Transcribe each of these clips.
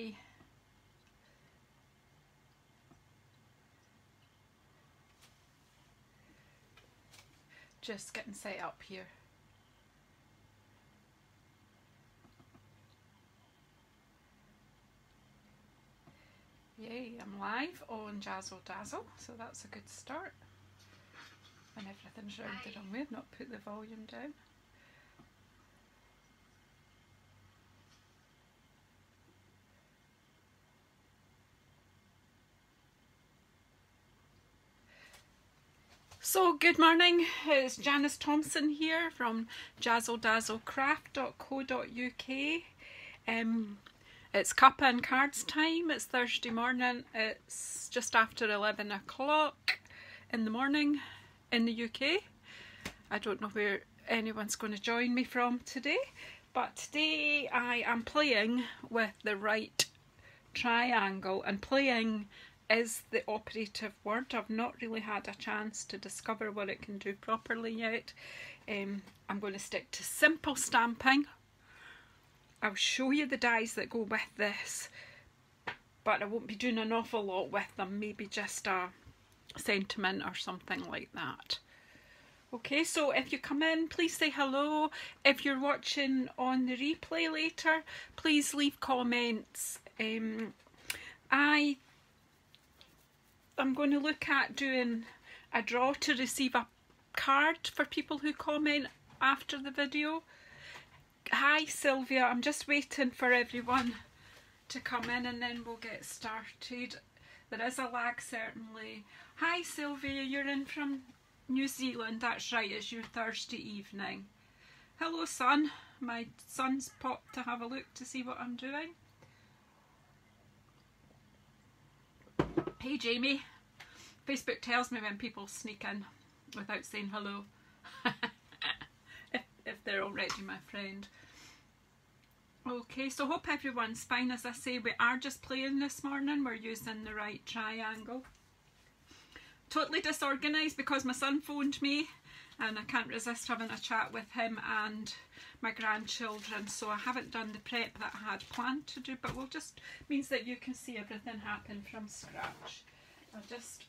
Hi. Just getting set up here. Yay, I'm live on Jazzle Dazzle, so that's a good start. And everything's rounded on. We've not put the volume down. So good morning, it's Janice Thompson here from jazzledazzlecraft.co.uk. It's Cuppa and Cards time. It's Thursday morning. It's just after 11 o'clock in the morning in the UK. I don't know where anyone's going to join me from today, but today I am playing with the right triangle, and playing is the operative word. I've not really had a chance to discover what it can do properly yet. I'm going to stick to simple stamping. I'll show you the dies that go with this, but I won't be doing an awful lot with them, maybe just a sentiment or something like that. Okay, so if you come in, please say hello. If you're watching on the replay later, please leave comments. I'm going to look at doing a draw to receive a card for people who comment after the video. Hi Sylvia, I'm just waiting for everyone to come in and then we'll get started. There is a lag certainly. Hi Sylvia, you're in from New Zealand, that's right, it's your Thursday evening. Hello son, my son's popped to have a look to see what I'm doing. Hey Jamie, Facebook tells me when people sneak in without saying hello. if they're already my friend. Okay, so hope everyone's fine. As I say, we are just playing this morning. We're using the right triangle. Totally disorganised because my son phoned me and I can't resist having a chat with him and my grandchildren, so I haven't done the prep that I had planned to do, but it just means that you can see everything happen from scratch. I'm just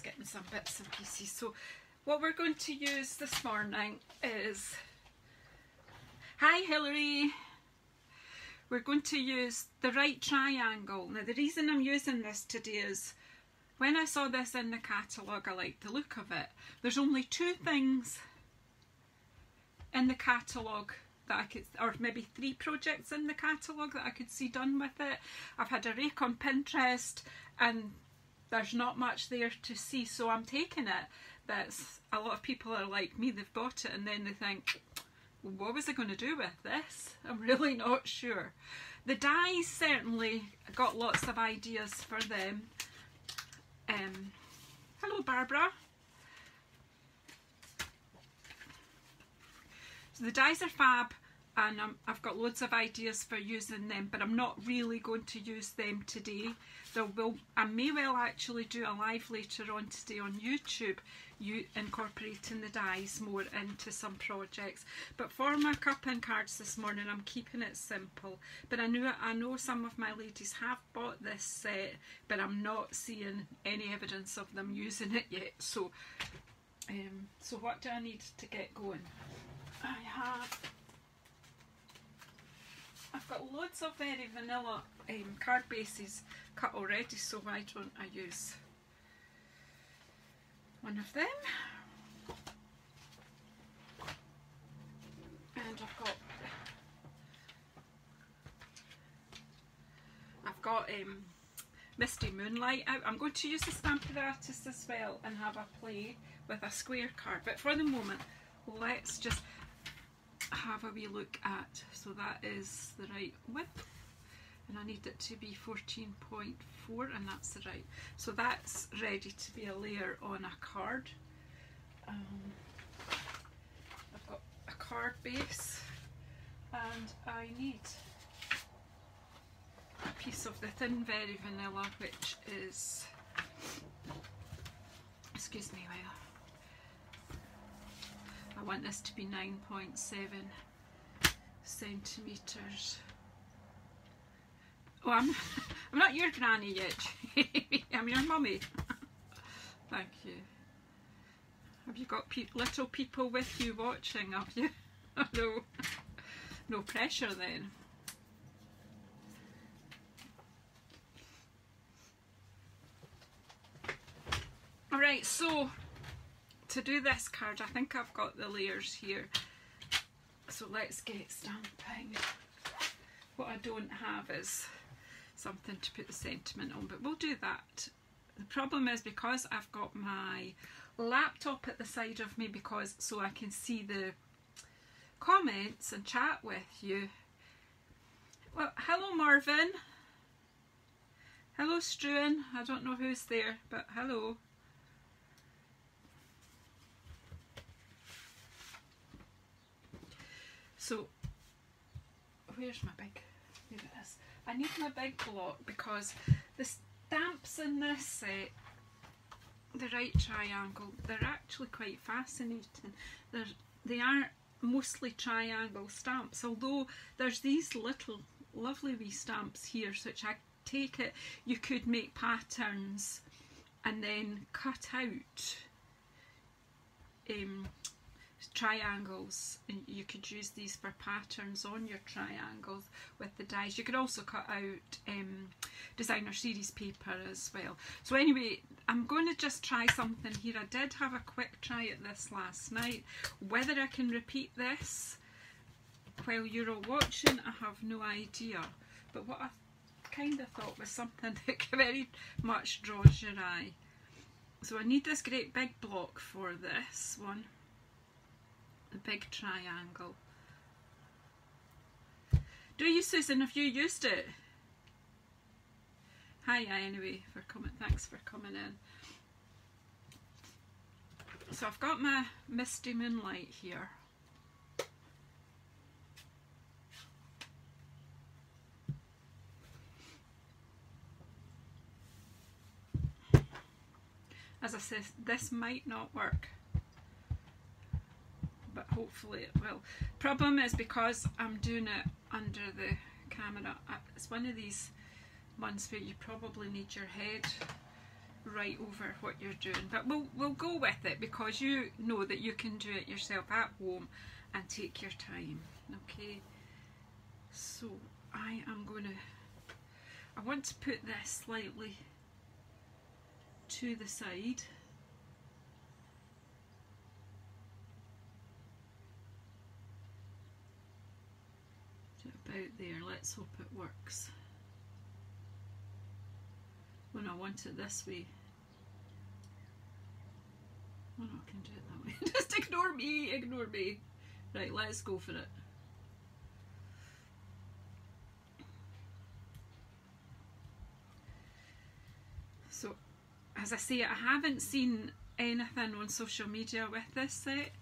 getting some bits and pieces. So what we're going to use this morning is, hi Hilary, we're going to use the right triangle. Now the reason I'm using this today is when I saw this in the catalogue, I liked the look of it. There's only two things in the catalogue that I could, or maybe 3 projects in the catalogue that I could see done with it. I've had a rake on Pinterest and there's not much there to see, so I'm taking it that a lot of people are like me, they've got it and then they think, what was I going to do with this? I'm really not sure. The dies certainly got lots of ideas for them. Hello Barbara. So the dies are fab and I've got loads of ideas for using them, but I'm not really going to use them today. I may well actually do a live later on today on YouTube, incorporating the dies more into some projects. But for my Cuppa and Cards this morning, I'm keeping it simple. But I know some of my ladies have bought this set, but I'm not seeing any evidence of them using it yet. So, so what do I need to get going? I've got loads of very vanilla card bases cut already, so why don't I use one of them? And I've got Misty Moonlight out. I'm going to use the Stamparatus as well and have a play with a square card, but for the moment let's just have a wee look at, so that is the right width and I need it to be 14.4 and that's the right, so that's ready to be a layer on a card. I've got a card base and I need a piece of the Thin Very Vanilla, which is, excuse me while I want this to be 9.7 centimetres. Oh, I'm not your granny yet. I'm your mummy. Thank you. Have you got little people with you watching, have you? No, no pressure then. Alright, so to do this card, I think I've got the layers here. So let's get stamping. What I don't have is something to put the sentiment on, but we'll do that. The problem is because I've got my laptop at the side of me, because so I can see the comments and chat with you. Well, hello Marvin. Hello Struan. I don't know who's there, but hello. So, where's my big, here it is. I need my big block because the stamps in this set, the right triangle, they're actually quite fascinating. They are mostly triangle stamps, although there's these little lovely wee stamps here, which I take it you could make patterns and then cut out triangles, and you could use these for patterns on your triangles with the dies. You could also cut out designer series paper as well. So anyway, I'm going to just try something here. I did have a quick try at this last night. Whether I can repeat this while you're all watching, I have no idea, but what I kind of thought was something that very much draws your eye. So I need this great big block for this one. The big triangle. Do you, Susan? Have you used it? Hiya anyway for coming. Thanks for coming in. So I've got my Misty Moonlight here. As I said, this might not work, but hopefully it will. Problem is, because I'm doing it under the camera, it's one of these ones where you probably need your head right over what you're doing, but we'll go with it because you know that you can do it yourself at home and take your time. Okay, so I want to put this slightly to the side. About there, let's hope it works. When I want it this way. Oh no, I can do it that way. Just ignore me, ignore me. Right, let's go for it. So, as I say, I haven't seen anything on social media with this set.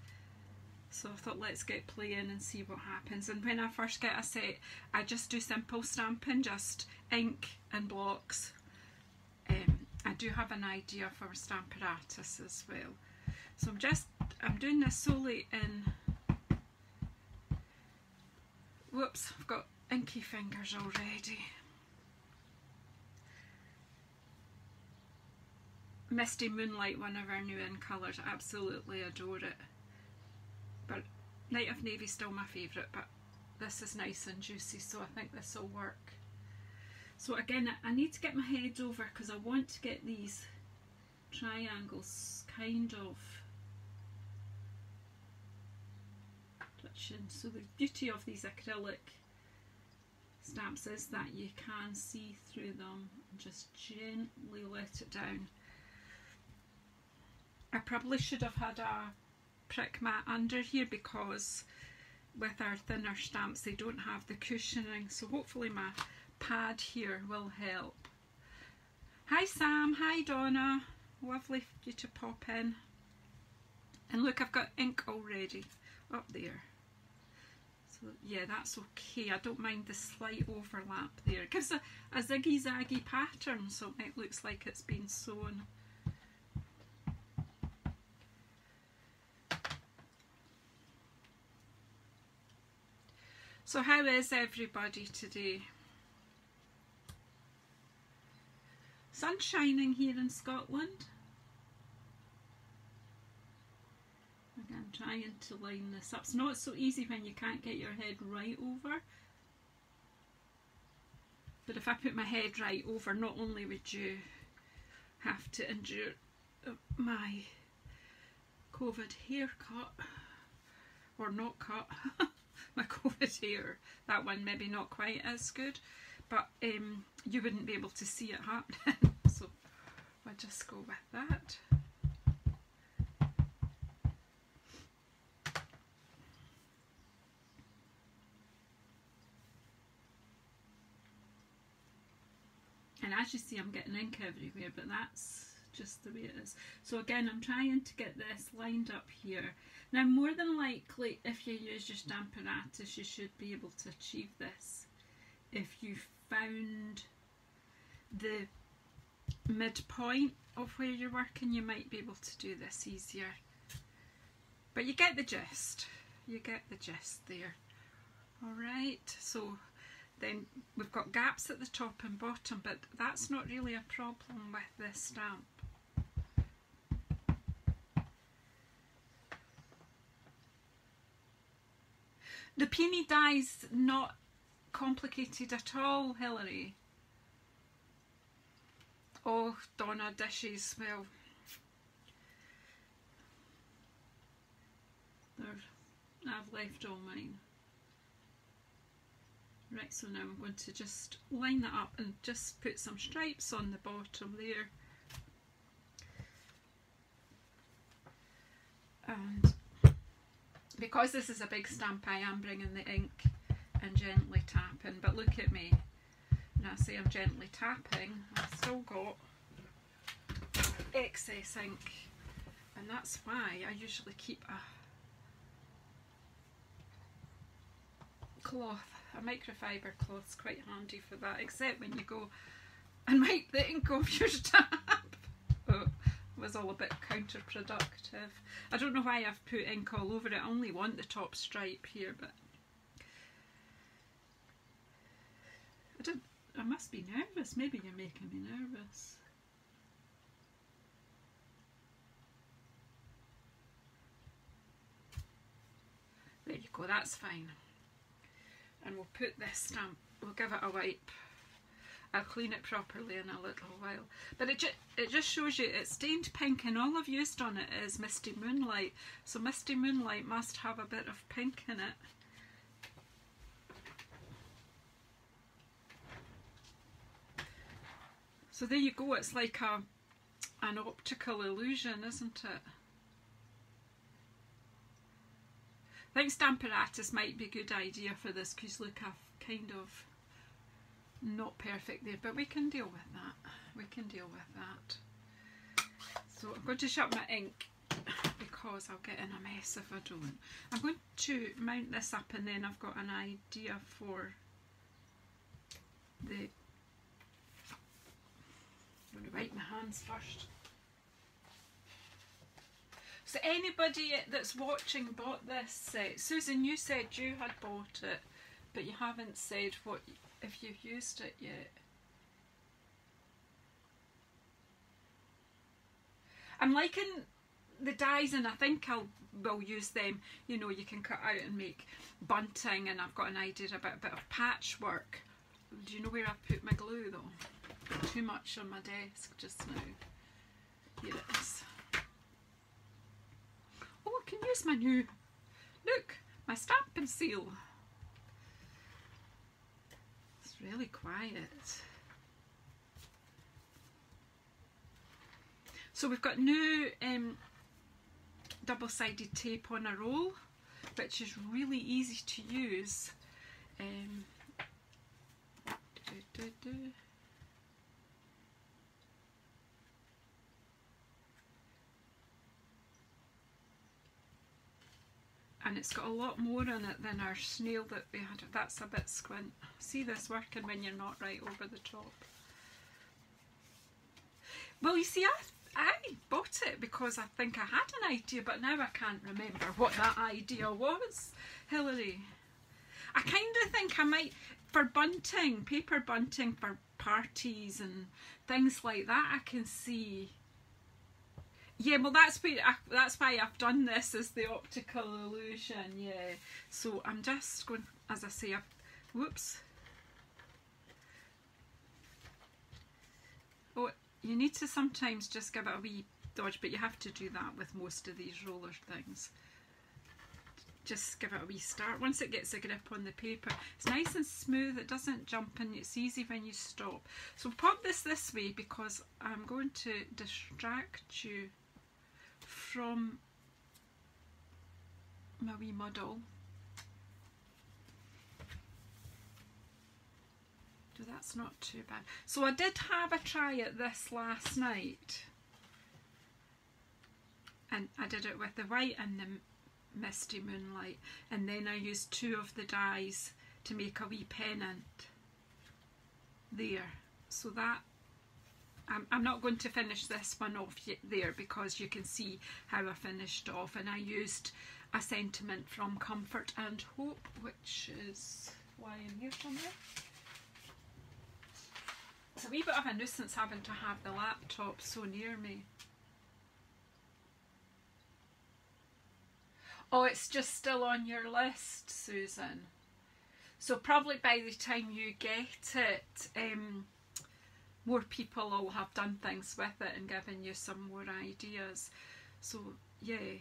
So I thought, let's get playing and see what happens. And when I first get a set, I just do simple stamping, just ink and blocks. I do have an idea for a stamp apparatus as well. So I'm doing this solely in, whoops, I've got inky fingers already. Misty Moonlight, one of our new in colours, I absolutely adore it. But Night of Navy's still my favourite, but this is nice and juicy, so I think this will work. So again, I need to get my head over because I want to get these triangles kind of touching. So the beauty of these acrylic stamps is that you can see through them and just gently let it down. I probably should have had a prick mat under here because with our thinner stamps they don't have the cushioning, so hopefully my pad here will help. Hi Sam, hi Donna, lovely for you to pop in. And look, I've got ink already up there, so yeah, that's okay. I don't mind the slight overlap there. It gives a ziggy zaggy pattern, so it looks like it's been sewn. So how is everybody today? Sun shining here in Scotland. Again, I'm trying to line this up. It's not so easy when you can't get your head right over. But if I put my head right over, not only would you have to endure my COVID haircut, or not cut, my COVID hair, that one maybe not quite as good, but you wouldn't be able to see it happening. So I'll just go with that. And as you see, I'm getting ink everywhere, but that's just the way it is. So again, I'm trying to get this lined up here. Now, more than likely, if you use your stamp apparatus, you should be able to achieve this. If you found the midpoint of where you're working, you might be able to do this easier. But you get the gist. You get the gist there. Alright, so then we've got gaps at the top and bottom, but that's not really a problem with this stamp. The peony dye's not complicated at all, Hilary. Oh, Donna dishes, well, I've left all mine. Right, so now I'm going to just line that up and just put some stripes on the bottom there. And because this is a big stamp, I am bringing the ink and gently tapping. But look at me. When I say I'm gently tapping, I've still got excess ink. And that's why I usually keep a cloth. A microfiber cloth's quite handy for that, except when you go and wipe the ink off your stamp. Oh, it was all a bit counterproductive. I don't know why I've put ink all over it. I only want the top stripe here, but I must be nervous. Maybe you're making me nervous. There you go, that's fine. And we'll put this stamp, we'll give it a wipe. I'll clean it properly in a little while. But it just shows you it's stained pink, and all I've used on it is Misty Moonlight. So Misty Moonlight must have a bit of pink in it. So there you go, it's like an optical illusion, isn't it? I think stamp apparatus might be a good idea for this, because look, I've kind of not perfect there, but we can deal with that. We can deal with that. So I'm going to shut my ink because I'll get in a mess if I don't. I'm going to mount this up, and then I've got an idea for the... I'm going to wipe my hands first. So anybody that's watching bought this set. Susan, you said you had bought it, but you haven't said what if you've used it yet. I'm liking the dies, and I think will use them. You know, you can cut out and make bunting, and I've got an idea about a bit of patchwork. Do you know where I've put my glue though? Too much on my desk just now. Here it is. Oh, I can use my new, look, my stamp and seal. It's really quiet. So we've got new double-sided tape on a roll, which is really easy to use. And it's got a lot more in it than our snail that we had. That's a bit squint. See this working when you're not right over the top. Well, you see, I bought it because I think I had an idea, but now I can't remember what that idea was, Hilary. I kind of think I might, for bunting, paper bunting for parties and things like that, I can see. Yeah, well that's why I've done this, as the optical illusion, yeah. So I'm just going, as I say, whoops. Oh, you need to sometimes just give it a wee dodge, but you have to do that with most of these roller things. Just give it a wee start. Once it gets a grip on the paper, it's nice and smooth, it doesn't jump and it's easy when you stop. So pop this way because I'm going to distract you from my wee model. So that's not too bad. So I did have a try at this last night, and I did it with the white and the misty moonlight, and then I used 2 of the dies to make a wee pennant there. So that I'm not going to finish this one off yet there, because you can see how I finished off, and I used a sentiment from Comfort and Hope, which is lying here somewhere. It's a wee bit of a nuisance having to have the laptop so near me. Oh, it's just still on your list, Susan. So probably by the time you get it, more people will have done things with it and given you some more ideas. So yeah,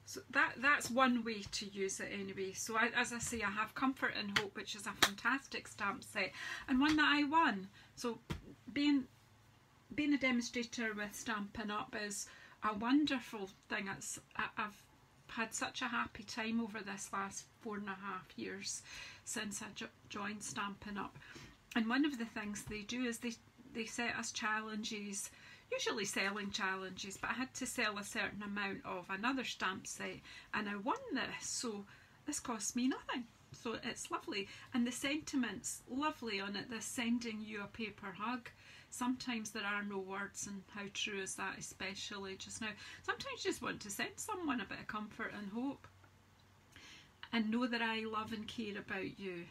so that's one way to use it anyway. So as I say, I have Comfort and Hope, which is a fantastic stamp set, and one that I won. So being a demonstrator with Stampin' Up is a wonderful thing. I've had such a happy time over this last 4.5 years since I joined Stampin' Up. And one of the things they do is they set us challenges, usually selling challenges, but I had to sell a certain amount of another stamp set, and I won this, so this cost me nothing. So it's lovely, and the sentiment's lovely on it, this sending you a paper hug. Sometimes there are no words, and how true is that, especially just now. Sometimes you just want to send someone a bit of comfort and hope, and know that I love and care about you.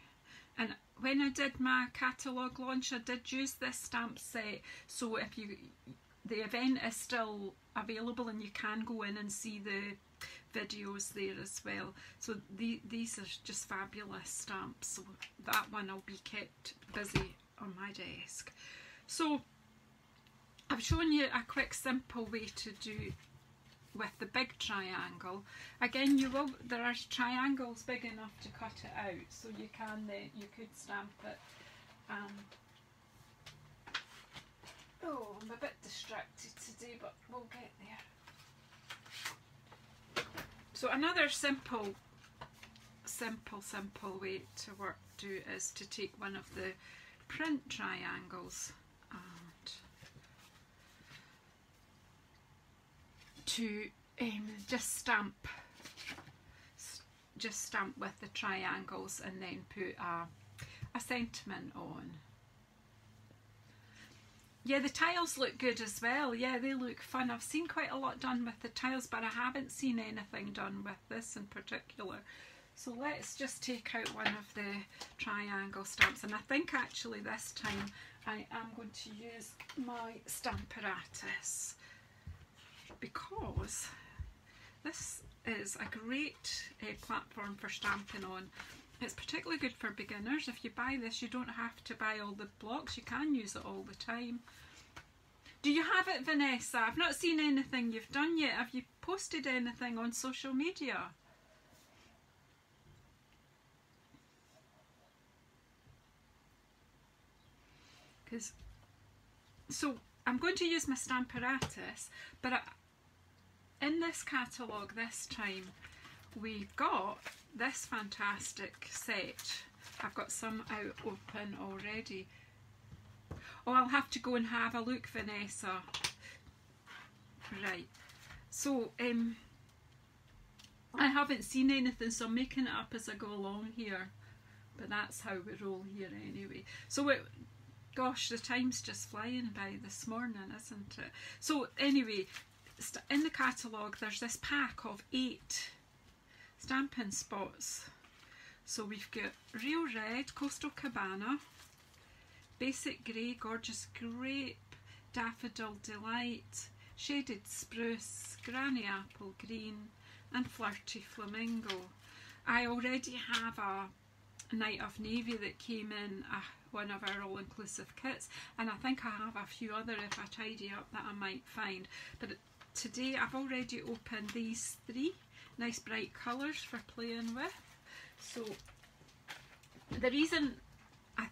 And when I did my catalogue launch, I did use this stamp set, so if the event is still available and you can go in and see the videos there as well. So these are just fabulous stamps, so that one will be kept busy on my desk. So I've shown you a quick simple way to do with the big triangle. Again, there are triangles big enough to cut it out, so you could stamp it. Oh, I'm a bit distracted today, but we'll get there. So another simple way to do is to take one of the print triangles and to just stamp with the triangles, and then put a sentiment on. Yeah, the tiles look good as well. Yeah, they look fun. I've seen quite a lot done with the tiles, but I haven't seen anything done with this in particular. So let's just take out one of the triangle stamps, and I think actually this time I am going to use my Stamparatus, because this is a great platform for stamping on. It's particularly good for beginners. If you buy this, you don't have to buy all the blocks. You can use it all the time. Do you have it, Vanessa? I've not seen anything you've done yet. Have you posted anything on social media? So I'm going to use my Stamparatus, but in this catalogue this time we've got this fantastic set. I've got some out open already. Oh, I'll have to go and have a look, Vanessa. Right, so I haven't seen anything, so I'm making it up as I go along here, but that's how we roll here anyway. So gosh, the time's just flying by this morning, isn't it? So anyway, in the catalogue there's this pack of 8 stamping spots. So we've got Real Red, Coastal Cabana, Basic Grey, Gorgeous Grape, Daffodil Delight, Shaded Spruce, Granny Apple Green and Flirty Flamingo. I already have a Night of Navy that came in one of our all-inclusive kits, and I think I have a few other if I tidy up that I might find. But today I've already opened these three nice bright colours for playing with. So the reason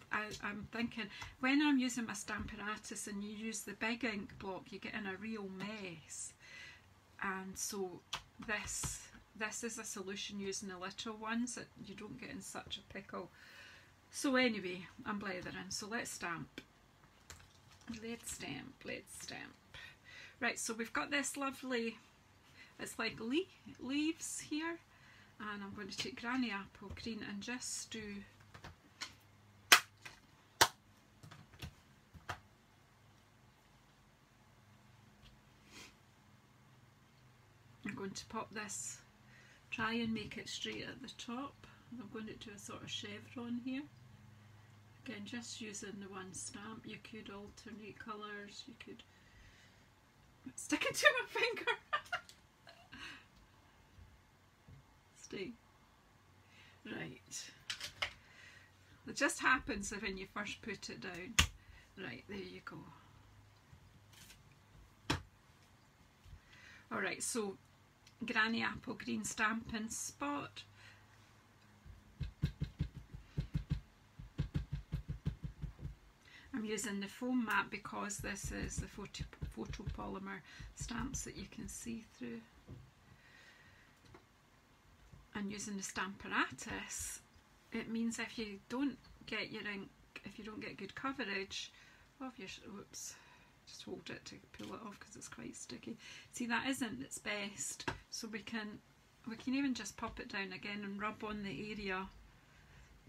I'm thinking, when I'm using my Stamparatus and you use the big ink block, you get in a real mess. And so this is a solution using the little ones that you don't get in such a pickle. So anyway, I'm blethering, so let's stamp. Let's stamp, let's stamp. Right, so we've got this lovely, it's like leaves here, and I'm going to take Granny Apple Green and just do I'm going to pop this, try and make it straight at the top. I'm going to do a sort of chevron here. Again, just using the one stamp. You could alternate colours, you could stick it to my finger. Stay. Right. It just happens when you first put it down. Right, there you go. Alright, so Granny Apple Green stamping spot. I'm using the foam mat because this is the photopolymer stamps that you can see through. And using the Stamparatus, it means if you don't get your ink, if you don't get good coverage of your, whoops, just hold it to pull it off because it's quite sticky. See, that isn't its best, so we can even just pop it down again and rub on the area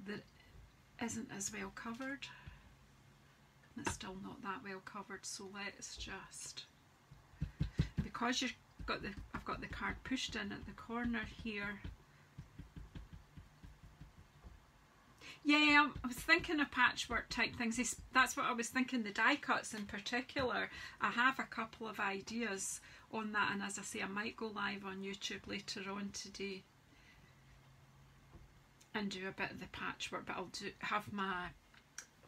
that isn't as well covered. It's still not that well covered, so let's just, because I've got the card pushed in at the corner here. Yeah, I was thinking of patchwork type things. That's what I was thinking, the die cuts in particular. I have a couple of ideas on that, and as I say, I might go live on YouTube later on today and do a bit of the patchwork, but I'll have my,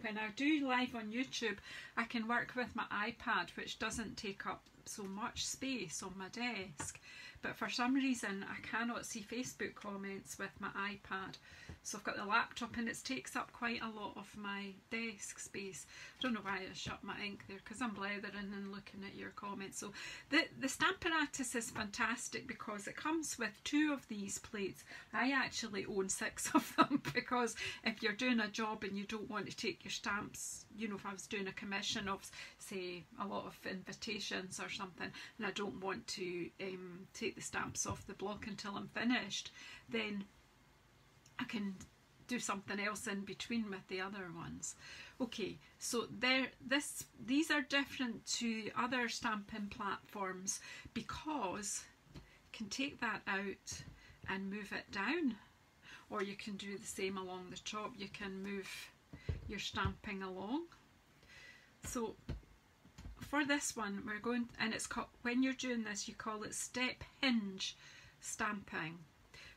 when I do live on YouTube, I can work with my iPad, which doesn't take up so much space on my desk. But for some reason, I cannot see Facebook comments with my iPad. So I've got the laptop and it takes up quite a lot of my desk space. I don't know why I shut my ink there, because I'm blethering and looking at your comments. So the Stamparatus is fantastic because it comes with 2 of these plates. I actually own 6 of them because if you're doing a job and you don't want to take your stamps, you know, if I was doing a commission of, say, a lot of invitations or something, and I don't want to take the stamps off the block until I'm finished, then I can do something else in between with the other ones. Okay, so these are different to other stamping platforms because you can take that out and move it down, or you can do the same along the top. You can move your stamping along. So for this one, we're going, and it's called, when you're doing this, you call it step hinge stamping.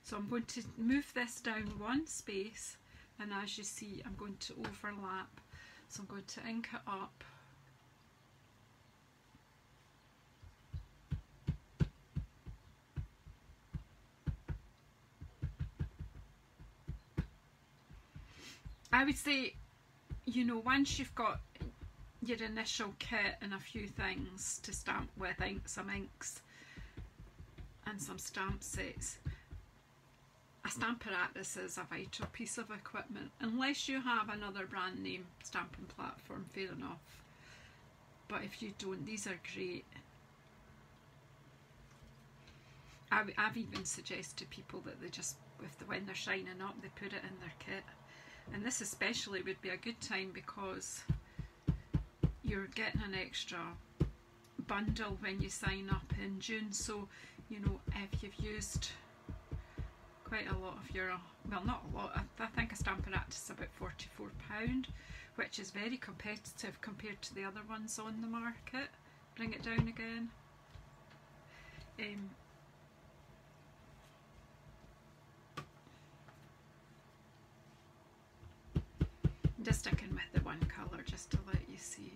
So I'm going to move this down 1 space, and as you see, I'm going to overlap. So I'm going to ink it up. I would say, you know, once you've got your initial kit and a few things to stamp with, some inks and some stamp sets, a Stamparatus is a vital piece of equipment. Unless you have another brand name stamping platform, fair enough. But if you don't, these are great. I've even suggested to people that they just, when they're shining up, they put it in their kit. And this especially would be a good time because you're getting an extra bundle when you sign up in June. So, you know, if you've used quite a lot of euro. Well, not a lot. I think a stamp apparatus is about £44, which is very competitive compared to the other ones on the market. Bring it down again. I'm just sticking with the one colour just to let you see.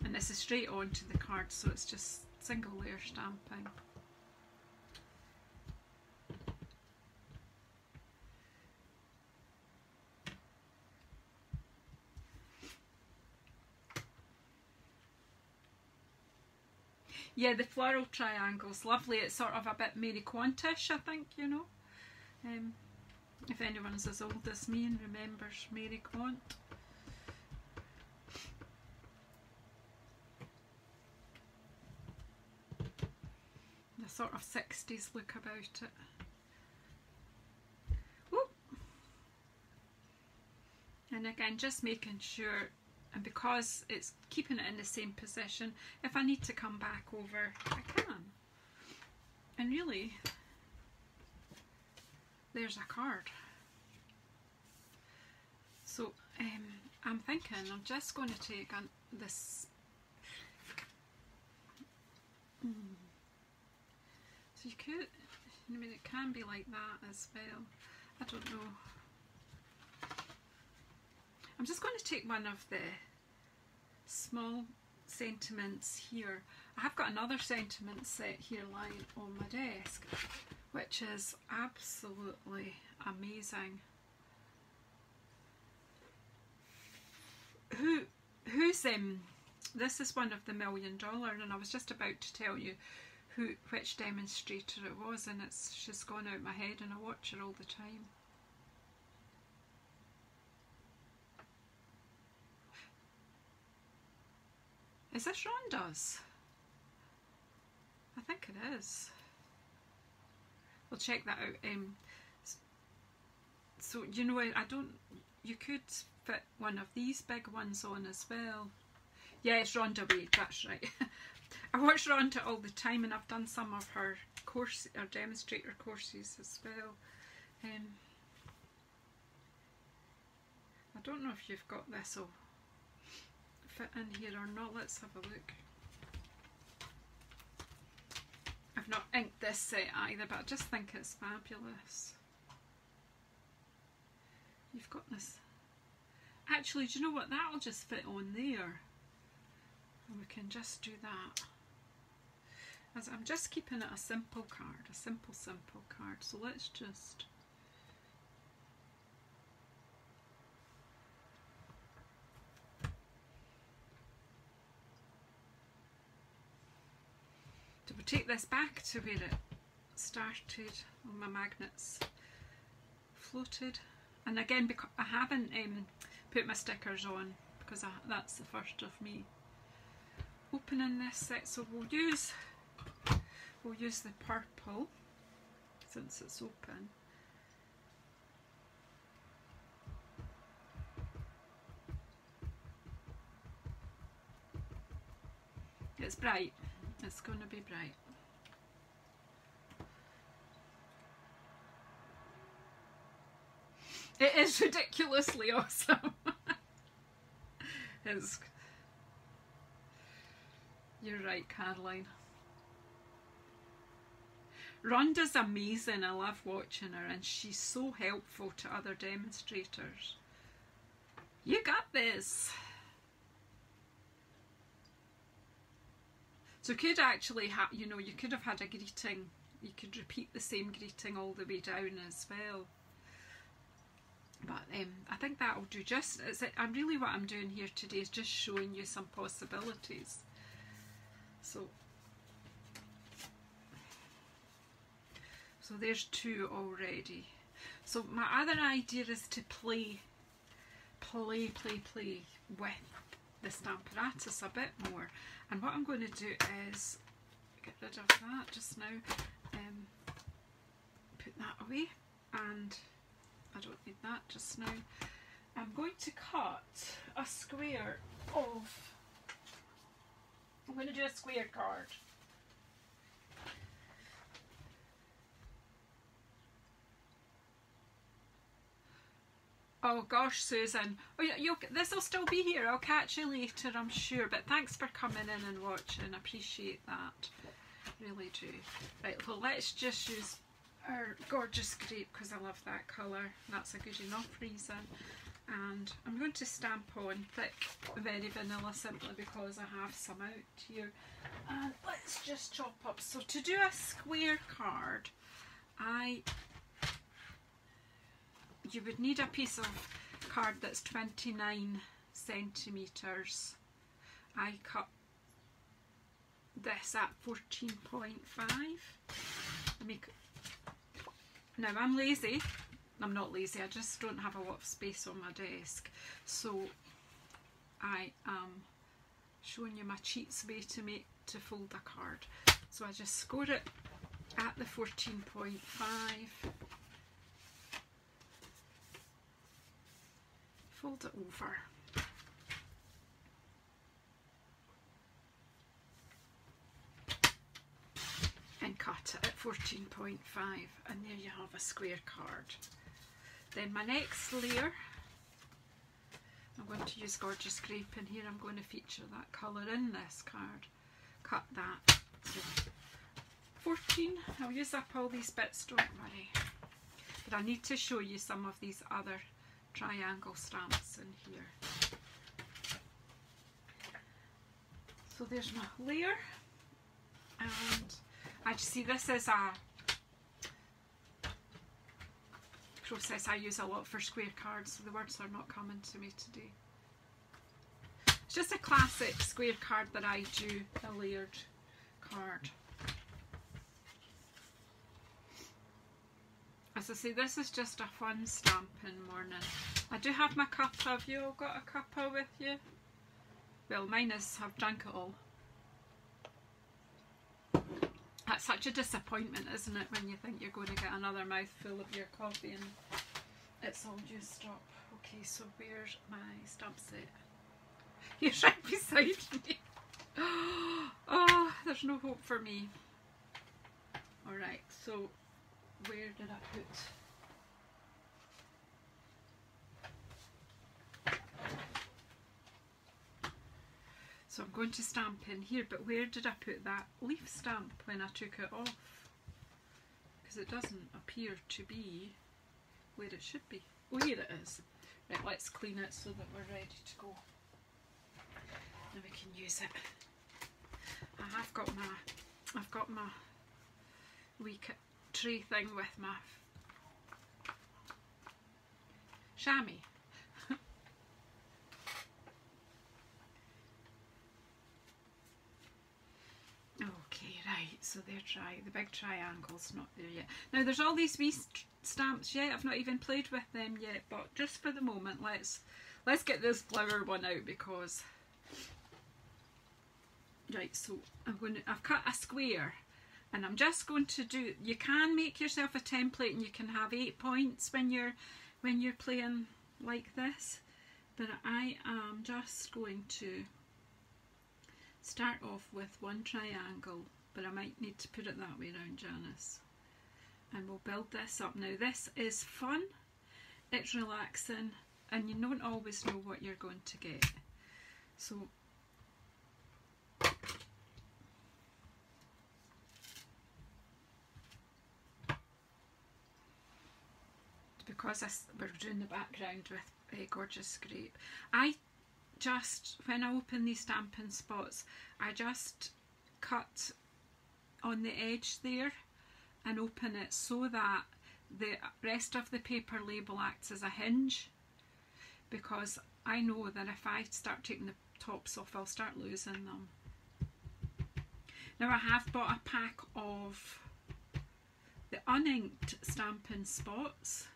And this is straight onto the card, so it's just single layer stamping. Yeah, the floral triangle's lovely. It's sort of a bit Mary Quantish, I think, you know. If anyone's as old as me and remembers Mary Quant. The sort of 60s look about it. Whoop. And again, just making sure, and because it's keeping it in the same position, if I need to come back over, I can. And really, there's a card. So I'm thinking I'm just going to take this. So you could, I mean, it can be like that as well. I don't know. I'm just going to take one of the small sentiments here. I have got another sentiment set here lying on my desk, which is absolutely amazing. This is one of the $1 Million, and I was just about to tell you which demonstrator it was, and it's just gone out my head, and I watch her all the time. Is this Rhonda's? I think it is. We'll check that out. So you know, you could fit one of these big ones on as well. Yeah, it's Rhonda Wade, that's right. I watch Rhonda all the time, and I've done some of her demonstrator courses as well. I don't know if you've got this will fit in here or not. Let's have a look. I've not inked this set either, but I just think it's fabulous. You've got this. Actually, do you know what? That'll just fit on there. And we can just do that. As I'm just keeping it a simple card, a simple card. So let's just. So we'll take this back to where it started on my magnets floated. And again, because I haven't put my stickers on, because that's the first of me opening this set. So we'll use the purple since it's open. It's bright. It's going to be bright. It is ridiculously awesome. You're right, Caroline. Rhonda's amazing. I love watching her, and she's so helpful to other demonstrators. You got this. So you could actually have, you know, you could have had a greeting. You could repeat the same greeting all the way down as well. But I think that'll do. Really what I'm doing here today is just showing you some possibilities. So there's two already. So my other idea is to play with the stamp apparatus a bit more. And what I'm going to do is get rid of that just now. Put that away, and I don't need that just now. I'm going to cut a square of. I'm going to do a square card. Oh gosh, Susan. Oh, this will still be here. I'll catch you later, I'm sure. But thanks for coming in and watching. I appreciate that. Really do. Right, well, let's just use our gorgeous grape because I love that colour. That's a good enough reason. And I'm going to stamp on thick, very vanilla, simply because I have some out here. And let's just chop up. So to do a square card, you would need a piece of card that's 29 centimetres. I cut this at 14.5. Now I'm lazy. I'm not lazy, I just don't have a lot of space on my desk. So I am showing you my cheats way to fold a card. So I just score it at the 14.5. Fold it over. And cut it at 14.5, and there you have a square card. Then my next layer, I'm going to use gorgeous grape in here. I'm going to feature that colour in this card. Cut that. So 14. I'll use up all these bits, don't worry. But I need to show you some of these other triangle stamps in here. So there's my layer, and I just see this is a process I use a lot for square cards, so the words are not coming to me today. It's just a classic square card that I do, a layered card. As I say, this is just a fun stamping morning. I do have my cuppa. Have you all got a cuppa with you? Well, mine is, I've drank it all. That's such a disappointment, isn't it, when you think you're going to get another mouthful of your coffee and it's all used up. Okay, so where's my stamp set? You're right beside me. Oh, there's no hope for me. Alright, so where did I put? So I'm going to stamp in here, but where did I put that leaf stamp when I took it off? Because it doesn't appear to be where it should be. Oh, here it is. Right, let's clean it so that we're ready to go. Now we can use it. I've got my wee tray thing with my chamois. Okay, right, so they're the big triangle's not there yet. Now there's all these wee stamps yet, I've not even played with them yet, but just for the moment let's get this flower one out because... Right, so I've cut a square and I'm just going to do, you can make yourself a template and you can have 8 points when you're playing like this, but I am just going to start off with one triangle, but I might need to put it that way around, Janice, and we'll build this up. Now this is fun, it's relaxing, and you don't always know what you're going to get. So because we're doing the background with gorgeous grape, when I open these stamping spots, I just cut on the edge there and open it so that the rest of the paper label acts as a hinge, because I know that if I start taking the tops off I'll start losing them. Now I have bought a pack of the uninked stamping spots,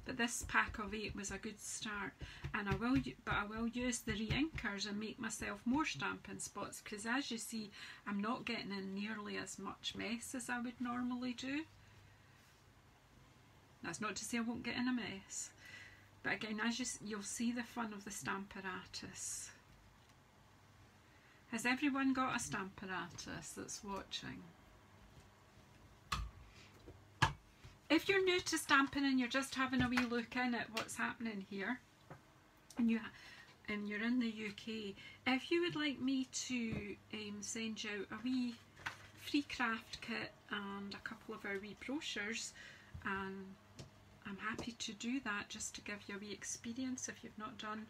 but this pack of 8 was a good start, and I will use the re-inkers and make myself more stamping spots, because as you see I'm not getting in nearly as much mess as I would normally do. That's not to say I won't get in a mess, but again, you'll see the fun of the Stamparatus. Has everyone got a Stamparatus that's watching? If you're new to stamping and you're just having a wee look in at what's happening here, and you're in the UK, if you would like me to send you a wee free craft kit and a couple of our wee brochures, I'm happy to do that, just to give you a wee experience if you've not done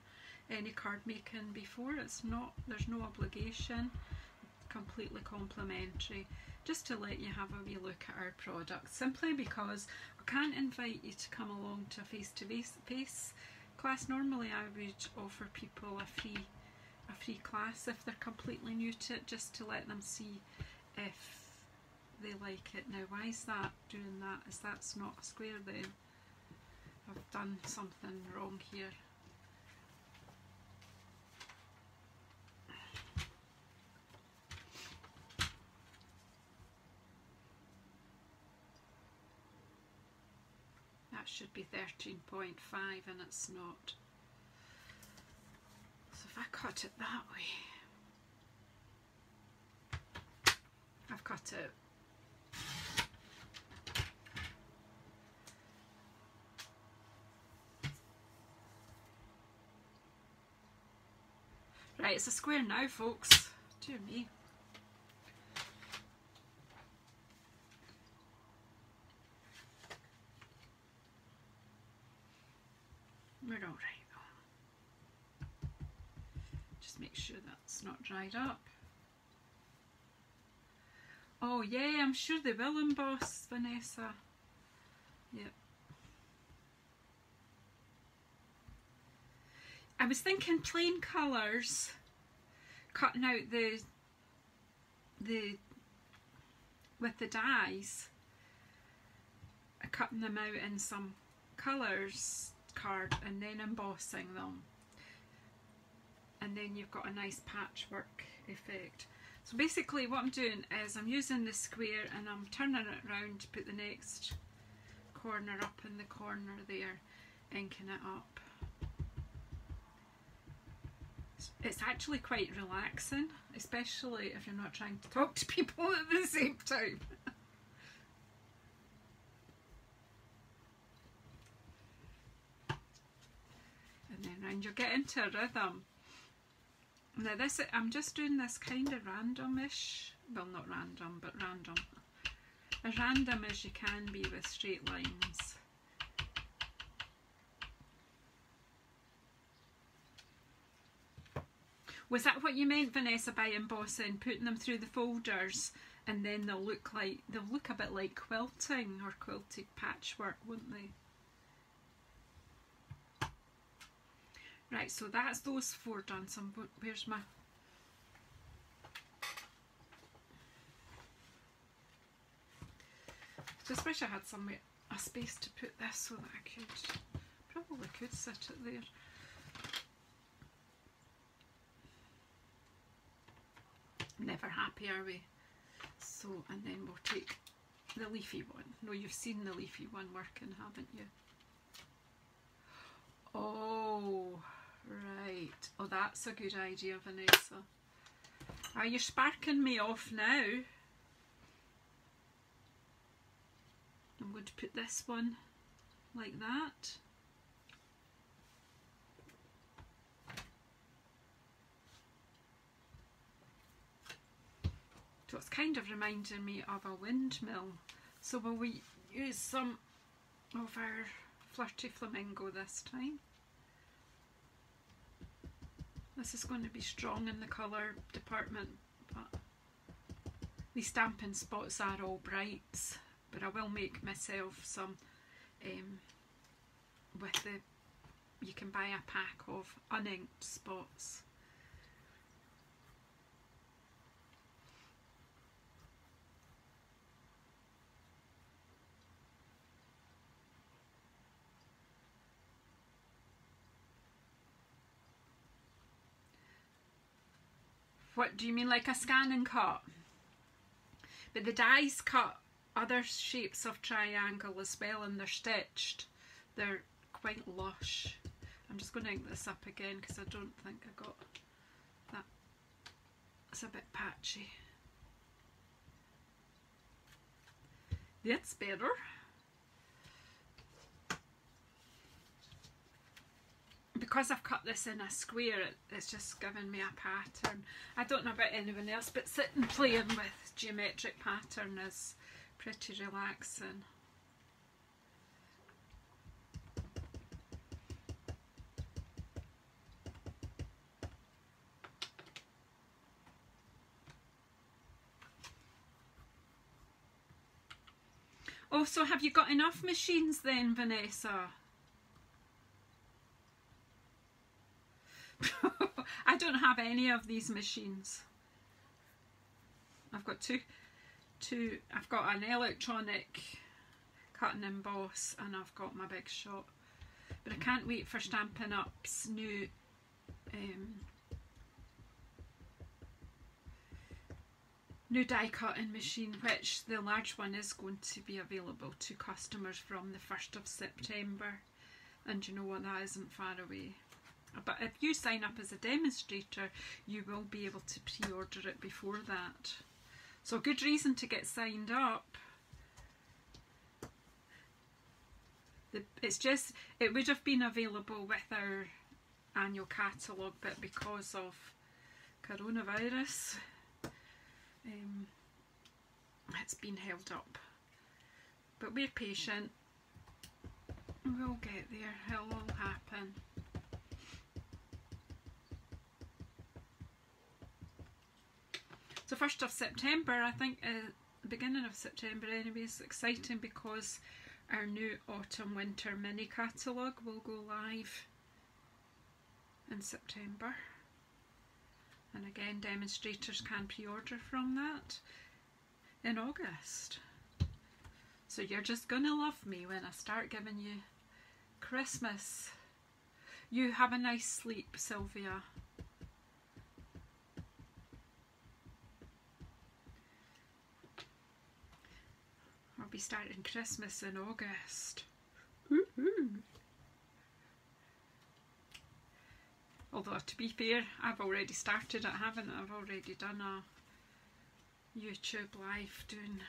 any card making before. There's no obligation, completely complimentary, just to let you have a wee look at our products, simply because I can't invite you to come along to a face-to-face class. Normally I would offer people a free class if they're completely new to it, just to let them see if they like it. Now, why is that doing that? Is that's not a square then? I've done something wrong here. That should be 13.5 and it's not. So if I cut it that way, I've cut it. Right, it's a square now, folks. Dear me. We're all right though. Just make sure that's not dried up. Oh yeah, I'm sure they will emboss, Vanessa. Yep. I was thinking plain colours, cutting out the with the dies, cutting them out in some colours card and then embossing them, and then you've got a nice patchwork effect. So basically what I'm doing is I'm using the square and I'm turning it around to put the next corner up in the corner there, inking it up. It's actually quite relaxing, especially if you're not trying to talk to people at the same time. And then round you'll get into a rhythm. Now this, I'm just doing this kind of randomish, well not random, but random. As random as you can be with straight lines. Was that what you meant, Vanessa, by embossing, putting them through the folders, and then they'll look a bit like quilting or quilted patchwork, won't they? Right, so that's those four done. So where's my... Just wish I had a space to put this so that I probably could sit it there. Never happy, are we? So, and then we'll take the leafy one. No, you've seen the leafy one working, haven't you? Oh, right. Oh, that's a good idea, Vanessa. Are you sparking me off now? I'm going to put this one like that. So it's kind of reminding me of a windmill. So will we use some of our Flirty Flamingo this time? This is going to be strong in the colour department, but these stamping spots are all brights. But I will make myself some with the, you can buy a pack of uninked spots. What do you mean, like a scan and cut? But the dies cut other shapes of triangle as well, and they're stitched. They're quite lush. I'm just going to ink this up again because I don't think I got that. It's a bit patchy. That's better. because I've cut this in a square, it's just given me a pattern. I don't know about anyone else, but sitting playing with geometric pattern is pretty relaxing. Oh, so have you got enough machines then, Vanessa? I don't have any of these machines. I've got two. I've got an electronic cut and emboss, and I've got my Big Shot. But I can't wait for Stampin' Up's new new die cutting machine, which the large one is going to be available to customers from the 1st of September. And you know what, that isn't far away. But if you sign up as a demonstrator, you will be able to pre-order it before that. So a good reason to get signed up. It's just, it would have been available with our annual catalogue, but because of coronavirus, it's been held up. But we're patient. We'll get there. It'll all happen. So 1st of September, I think, the beginning of September anyway, is exciting because our new autumn winter mini catalogue will go live in September. And again, demonstrators can pre-order from that in August. So you're just gonna love me when I start giving you Christmas. You have a nice sleep, Sylvia. I'll be starting Christmas in August. Woohoo! Although, to be fair, I've already started it, haven't I? I've already done a YouTube live doing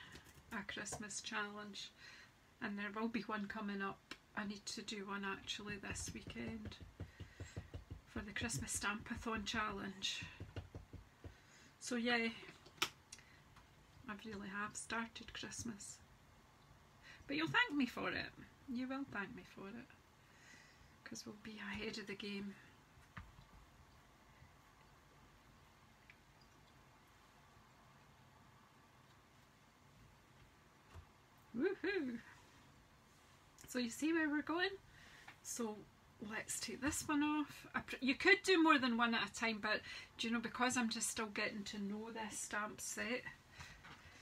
a Christmas challenge, and there will be one coming up. I need to do one actually this weekend for the Christmas Stampathon challenge. So yeah, I really have started Christmas. But you'll thank me for it. You will thank me for it, because we'll be ahead of the game. Woohoo! So you see where we're going? So let's take this one off. You could do more than one at a time, but do you know, because I'm just still getting to know this stamp set.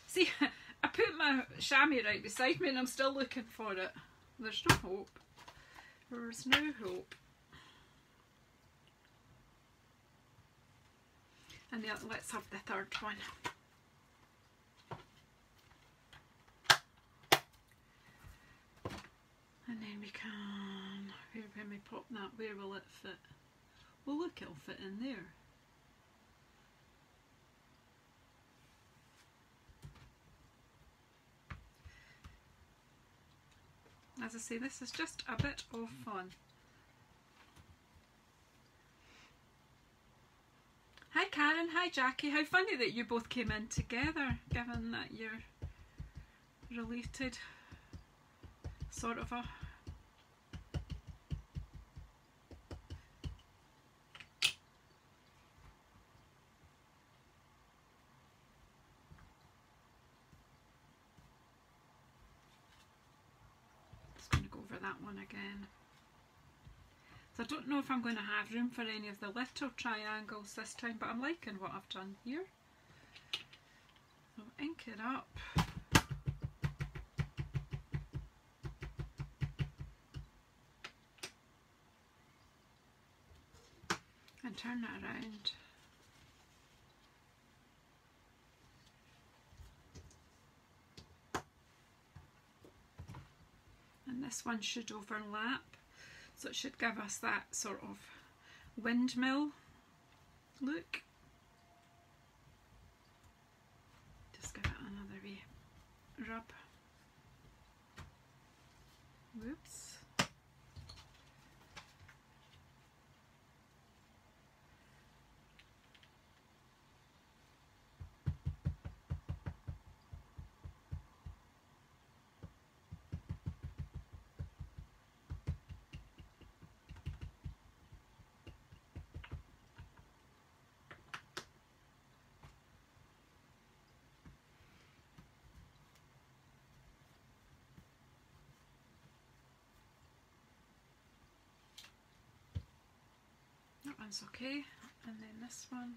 See, I put my chamois right beside me and I'm still looking for it. There's no hope. There's no hope. And then let's have the third one. And then we can, when we pop that, where will it fit? Well, look, it'll fit in there. As I say, this is just a bit of fun. Hi Karen, hi Jackie. How funny that you both came in together, given that you're related, sort of a. Just going to go over that one again. So I don't know if I'm going to have room for any of the little triangles this time, but I'm liking what I've done here. So ink it up. And turn it around. And this one should overlap. So it should give us that sort of windmill look. Just give it another wee rub. Whoops. one's okay, and then this one.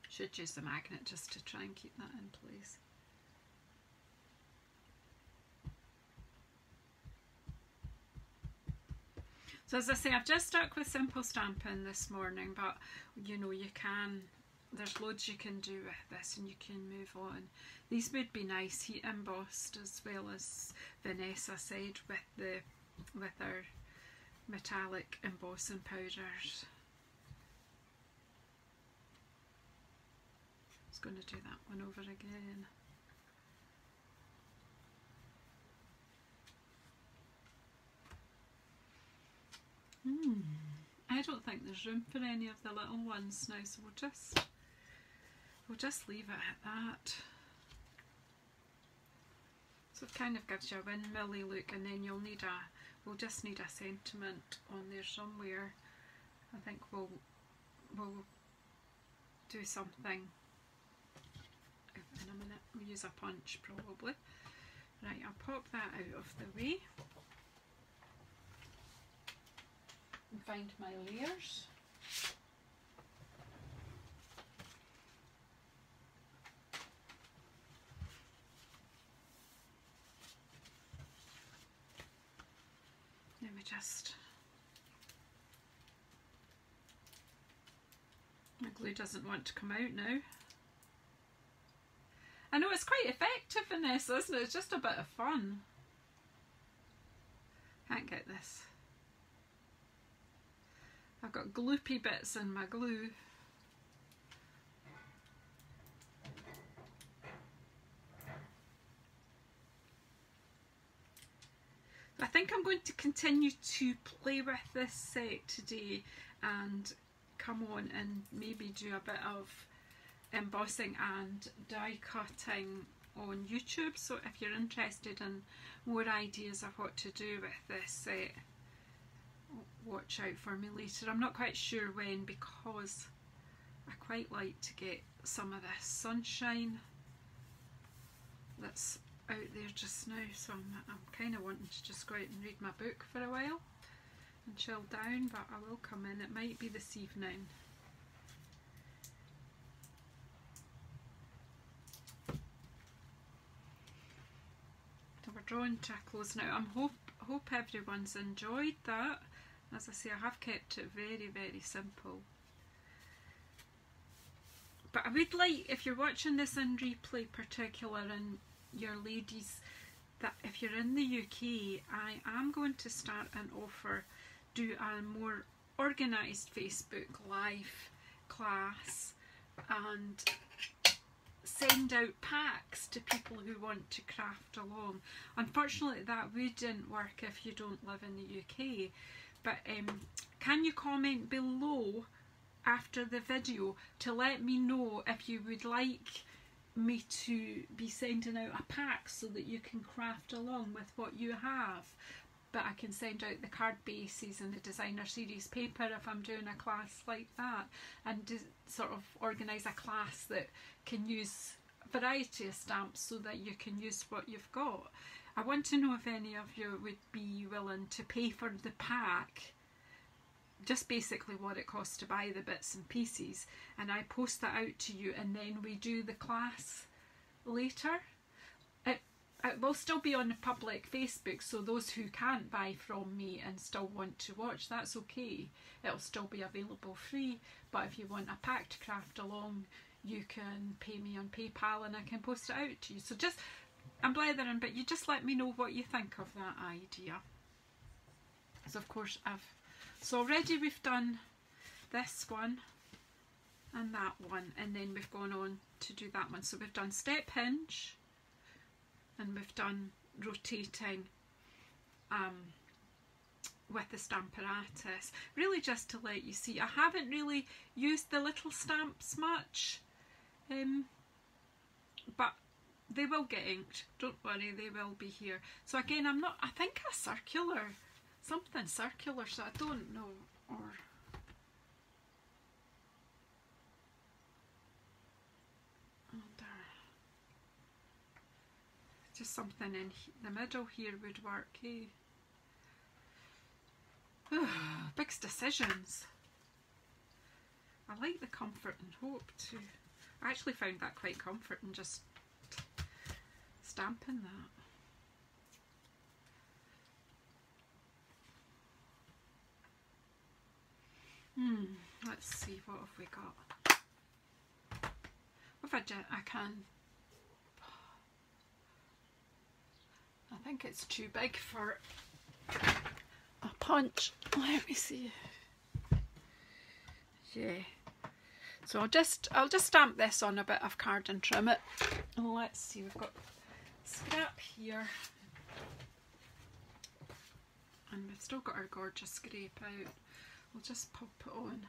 Should use the magnet just to try and keep that in place. So as I say, I've just stuck with simple stamping this morning, but you know, you can, there's loads you can do with this and you can move on. These would be nice heat embossed, as well as Vanessa said, with our metallic embossing powders. I was going to do that one over again. I don't think there's room for any of the little ones now, so we'll just leave it at that. So it kind of gives you a windmilly look, and then we'll just need a sentiment on there somewhere. I think we'll do something in a minute. We'll use a punch probably. Right, I'll pop that out of the way. And find my layers. Then we just, my glue doesn't want to come out now. I know it's quite effective, Vanessa, isn't it? It's just a bit of fun. Can't get this. I've got gloopy bits in my glue. I think I'm going to continue to play with this set today and come on and maybe do a bit of embossing and die cutting on YouTube. So if you're interested in more ideas of what to do with this set, watch out for me later. I'm not quite sure when, because I quite like to get some of this sunshine that's out there just now, so I'm kind of wanting to just go out and read my book for a while and chill down, but I will come in. It might be this evening. So we're drawing to a close now. I hope everyone's enjoyed that. As I say, I have kept it very, very simple. But I would like, if you're watching this in replay particular, and your ladies, that if you're in the UK, I am going to start an offer, do a more organised Facebook Live class and send out packs to people who want to craft along. Unfortunately, that wouldn't work if you don't live in the UK. But can you comment below after the video to let me know if you would like me to be sending out a pack so that you can craft along with what you have. But I can send out the card bases and the designer series paper if I'm doing a class like that, and sort of organise a class that can use a variety of stamps so that you can use what you've got. I want to know if any of you would be willing to pay for the pack, just basically what it costs to buy the bits and pieces, and I post that out to you, and then we do the class later. It will still be on the public Facebook, so those who can't buy from me and still want to watch, that's okay. It'll still be available free, but if you want a pack to craft along, you can pay me on PayPal and I can post it out to you. So just, I'm blethering, but you just let me know what you think of that idea. So of course so already we've done this one and that one, and then we've gone on to do that one. So we've done step hinge, and we've done rotating with the Stamparatus, really just to let you see. I haven't really used the little stamps much, but they will get inked, don't worry, they will be here. So again, I think a circular, something circular, so I don't know, or just something in the middle here would work, eh? Big decisions. I like the comfort and hope too. I actually found that quite comforting, just stamping that. Let's see, what have we got? If I can. I think it's too big for a punch. Let me see. Yeah. So I'll just stamp this on a bit of card and trim it. And let's see, we've got scrap here. And we've still got our gorgeous scrape out. We'll just pop it on.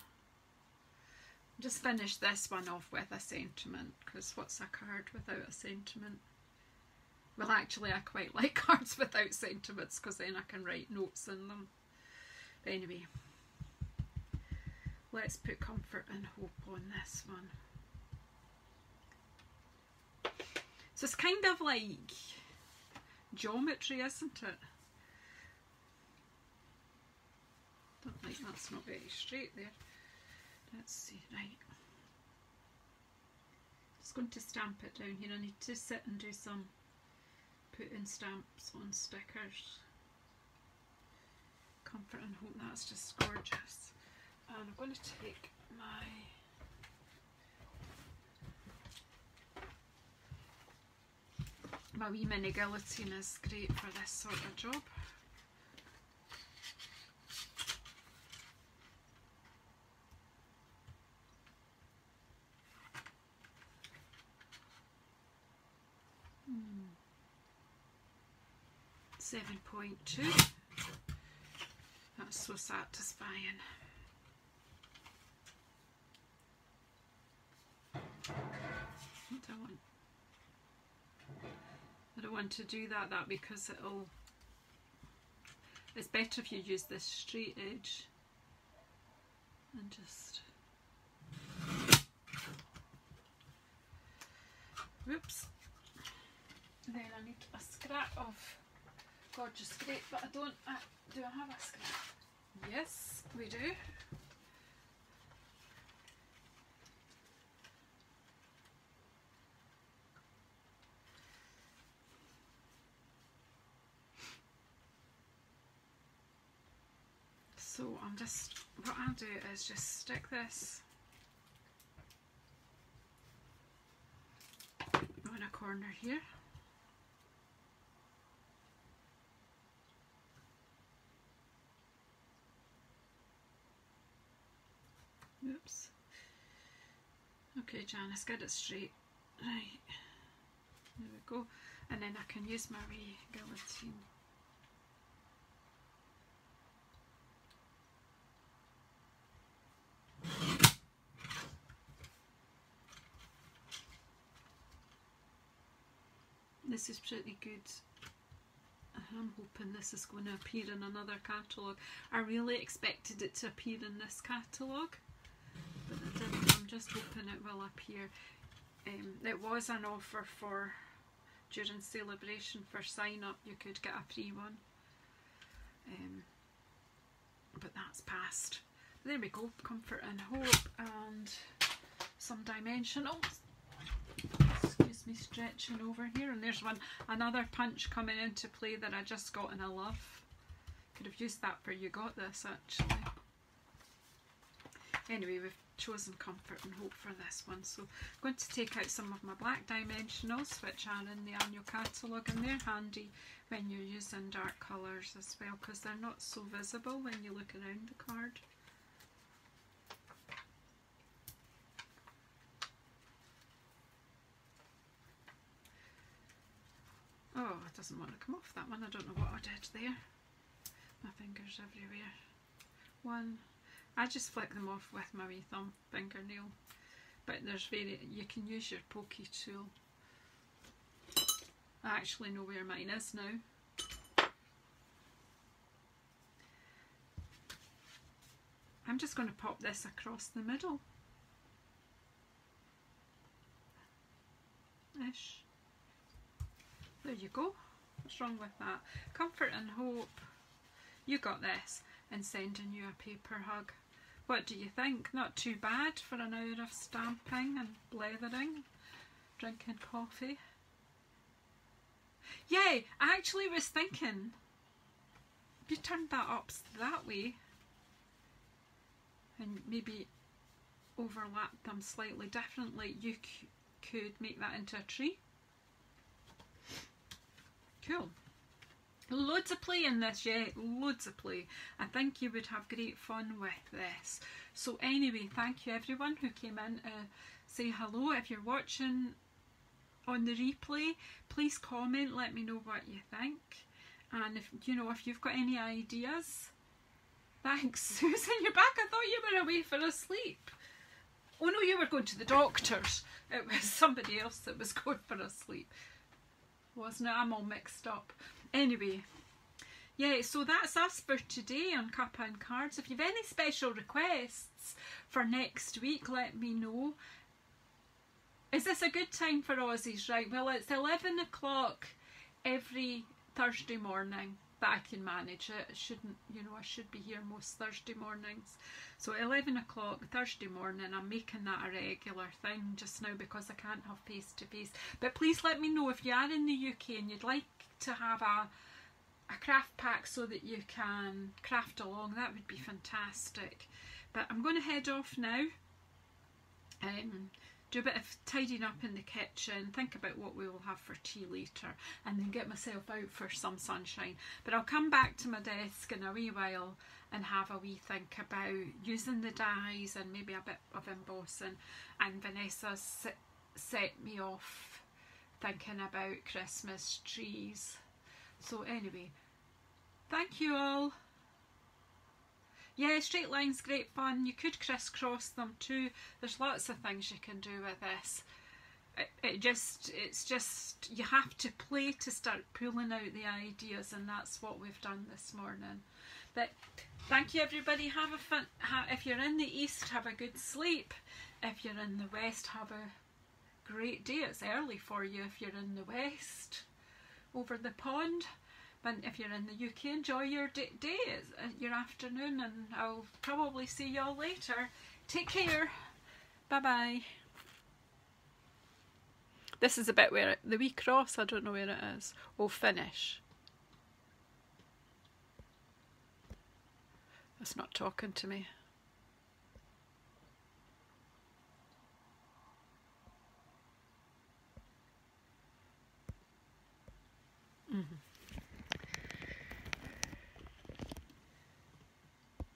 Just finish this one off with a sentiment, because what's a card without a sentiment? Well, actually I quite like cards without sentiments, because then I can write notes in them. But anyway, let's put comfort and hope on this one. So it's kind of like geometry, isn't it? Don't like that's not very straight there. Let's see, right. Just going to stamp it down here. I need to sit and do some putting stamps on stickers. Comfort and hope, that's just gorgeous. And I'm going to take my wee mini guillotine is great for this sort of job. Hmm. 7.2. That's so satisfying. I don't want to do that because it's better if you use this straight edge and just, whoops. And then I need a scrap of gorgeous scrape, but I don't, do I have a scrap? Yes, we do. So what I'll do is just stick this on a corner here. Oops. Okay, Janice, get it straight. Right. There we go. And then I can use my wee guillotine. This is pretty good. I'm hoping this is going to appear in another catalogue. I really expected it to appear in this catalogue, but it didn't. I'm just hoping it will appear. It was an offer for during celebration for sign up, you could get a free one, but that's passed. There we go, comfort and hope, and some dimensionals. Excuse me, stretching over here, and there's another punch coming into play that I just got and I love. Could have used that for You Got This actually. Anyway, we've chosen comfort and hope for this one, so I'm going to take out some of my black dimensionals which are in the annual catalogue, and they're handy when you're using dark colours as well, because they're not so visible when you look around the card. Oh, it doesn't want to come off, that one. I don't know what I did there. My fingers everywhere. One. I just flick them off with my wee thumb fingernail. But there's you can use your pokey tool. I actually know where mine is now. I'm just going to pop this across the middle. Ish. There you go. What's wrong with that? Comfort and hope. You got this. and sending you a paper hug. What do you think? Not too bad for an hour of stamping and blethering, drinking coffee. Yeah, I actually was thinking, if you turned that up that way and maybe overlap them slightly differently, you could make that into a tree. Cool. Loads of play in this, yeah, loads of play. I think you would have great fun with this. So anyway, thank you everyone who came in to say hello. If you're watching on the replay, please comment, let me know what you think. And if you've got any ideas. Thanks. Susan, you're back. I thought you were away for a sleep. Oh no, you were going to the doctor's. It was somebody else that was going for a sleep, wasn't it? I'm all mixed up. Anyway, yeah, so that's us for today on Cuppa and Cards. If you've any special requests for next week, let me know. Is this a good time for Aussies? Right, well, it's 11 o'clock every Thursday morning that I can manage it. It shouldn't, I should be here most Thursday mornings. So 11 o'clock Thursday morning, I'm making that a regular thing just now because I can't have face to face. But please let me know if you are in the UK and you'd like to have a craft pack so that you can craft along. That would be fantastic. But I'm going to head off now. Do a bit of tidying up in the kitchen, think about what we will have for tea later, and then get myself out for some sunshine. But I'll come back to my desk in a wee while and have a wee think about using the dies and maybe a bit of embossing. And Vanessa's set me off thinking about Christmas trees. So anyway, thank you all. Yeah, straight line's great fun. You could crisscross them too. There's lots of things you can do with this. It's just you have to play to start pulling out the ideas, and that's what we've done this morning. But thank you everybody. Have a fun. If you're in the east, have a good sleep. If you're in the west, have a great day. It's early for you if you're in the west, over the pond. But if you're in the UK, enjoy your day, your afternoon, and I'll probably see you all later. Take care. Bye-bye. This is a bit where the wee cross, I don't know where it is. Oh, finish. It's not talking to me.